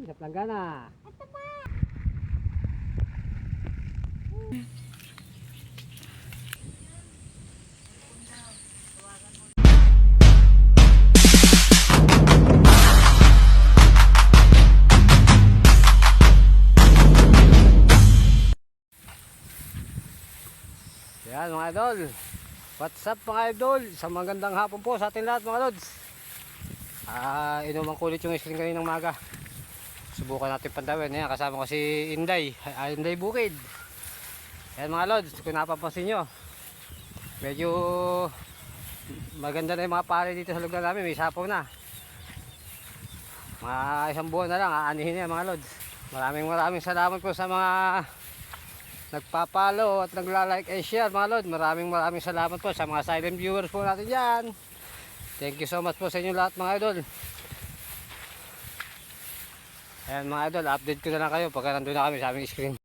sa planggana. Yan mga idol, what's up mga idol, isang magandang hapon po sa ating lahat mga lods. Inuman kulit yung screen kaninang maga. Subukan natin pandawin. Yan, kasama ko si Inday, Inday Bukid. Yan mga lods, kung napapansin nyo, medyo maganda na yung mga pare dito sa lugar namin, may sapaw na. Mga isang buwan na lang, aanihin na yan mga lods. Maraming salamat po sa mga nagpapalo at nagla-like and share mga lord. Maraming salamat po sa mga silent viewers po natin dyan. Thank you so much po sa inyo lahat mga idol. Ayan mga idol, update ko na lang kayo pagka nandun na kami sa aming screen.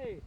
Hey.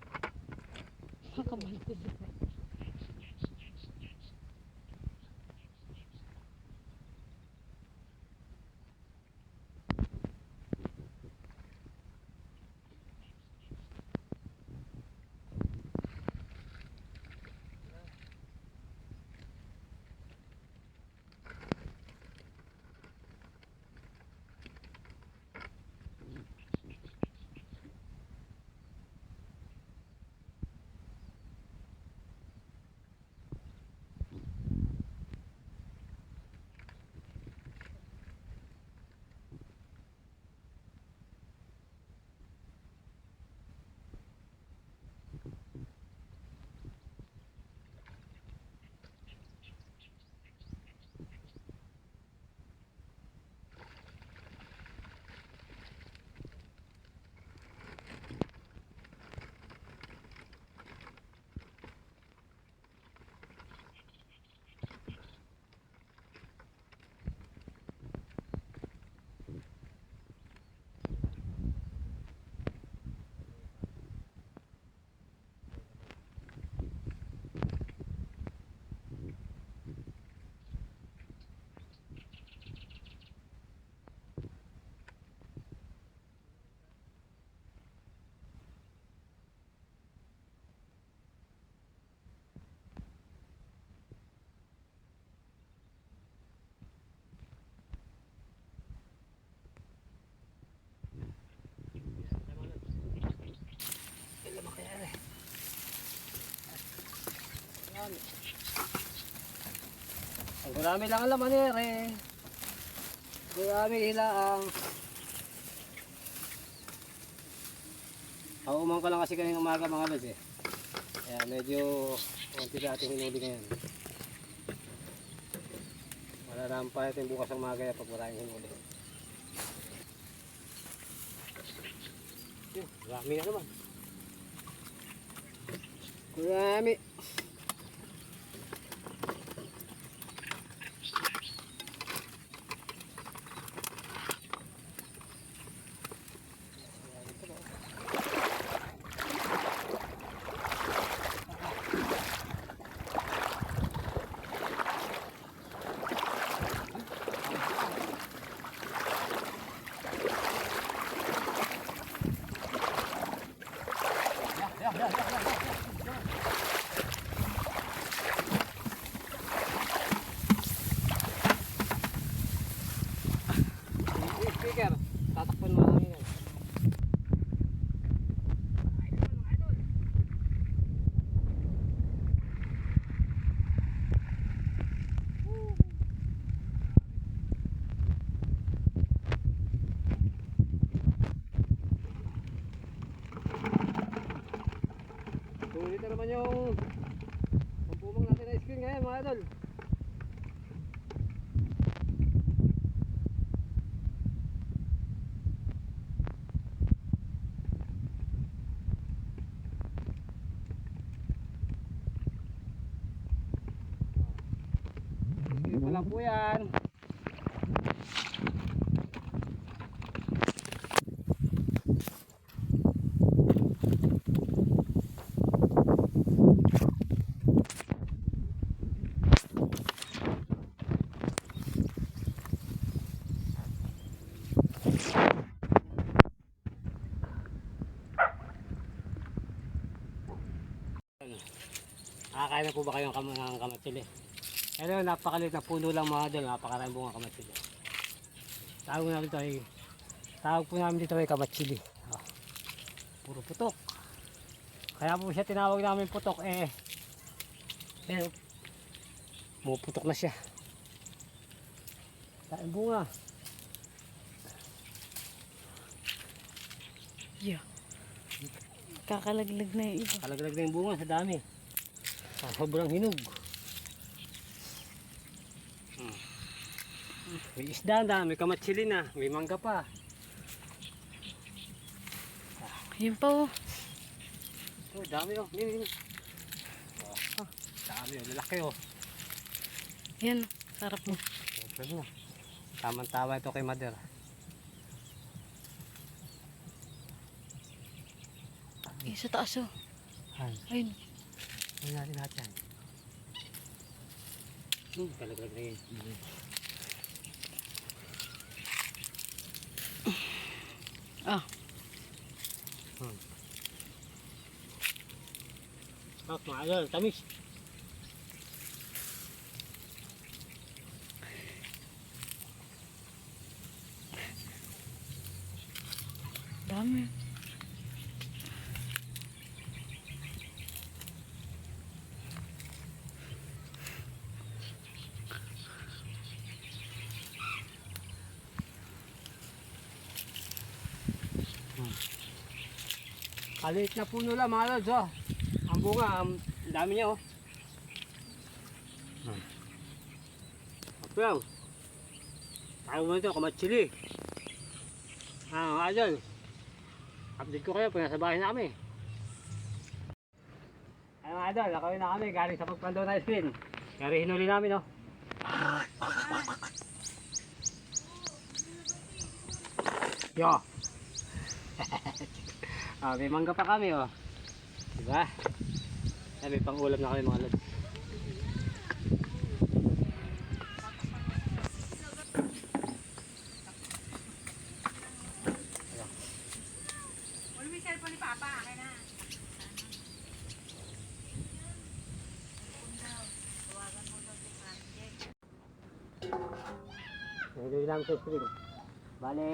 Ang marami lang ang laman eh. Marami hilaang. Umang ko lang kasi kaninang umaga mga lods eh. Kaya medyo konti dating hinuli ngayon. Malalaman pa natin bukas ang umaga pag maraming hinuli. Marami na naman. Marami. Speaker, tatakpan mo lang yan. Sulit na naman yung pagpumang natin na screen ngayon mga idol. lang po yan. Nakakain na po ba kayo ng kamatsili? Pero napakaliit na puno lang mga idol, napakaraming bunga kamatsili. Tawag po namin dito ay kamatsili. Oh, puro putok. Kaya po siya tinawag namin putok pero puputok na siya. Dahil bunga. Yeah. Kakalaglag na yung iba. Kakalaglag na yung bunga sa dami. Sobrang hinog. May isda na, may kamatsili na, may mangga pa. Yun pa oh. Oh, dami oh. Nini. Oh, dami oh, lalaki oh. Yan, sarap mo. Sobrang na. Tamang-tama ito kay Mother. Sa taas oh. Ayun. Ayun natin lahat yan. Kalaglag na yun. Ah. Oh, mga idol, tamis. Dami. Kaliit na puno lang mga lods oh. Ang bunga, ang dami niya oh. Ako lang. Tayo mo ito, kamatsili. Mga idol. Update ko kayo pag nasa bahay na kami. Ay mga idol, nakawin na kami galing sa pagpandaw na screen. Kaya hinuli namin oh. Yo. May mangga pa kami oh. Diba? May pang ulam na kami mga lods. Wala may cellphone ni Papa, akin na. Nahuli namin sa screen. Bale,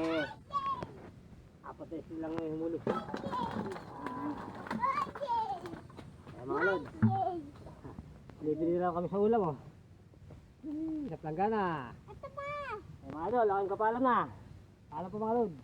apat na screen lang ngayon humuli. Kaya mga lods, bili lang kami sa ulam oh. Sa planggana. Kaya mga lods, laking kapalan na. Paalam po mga lods.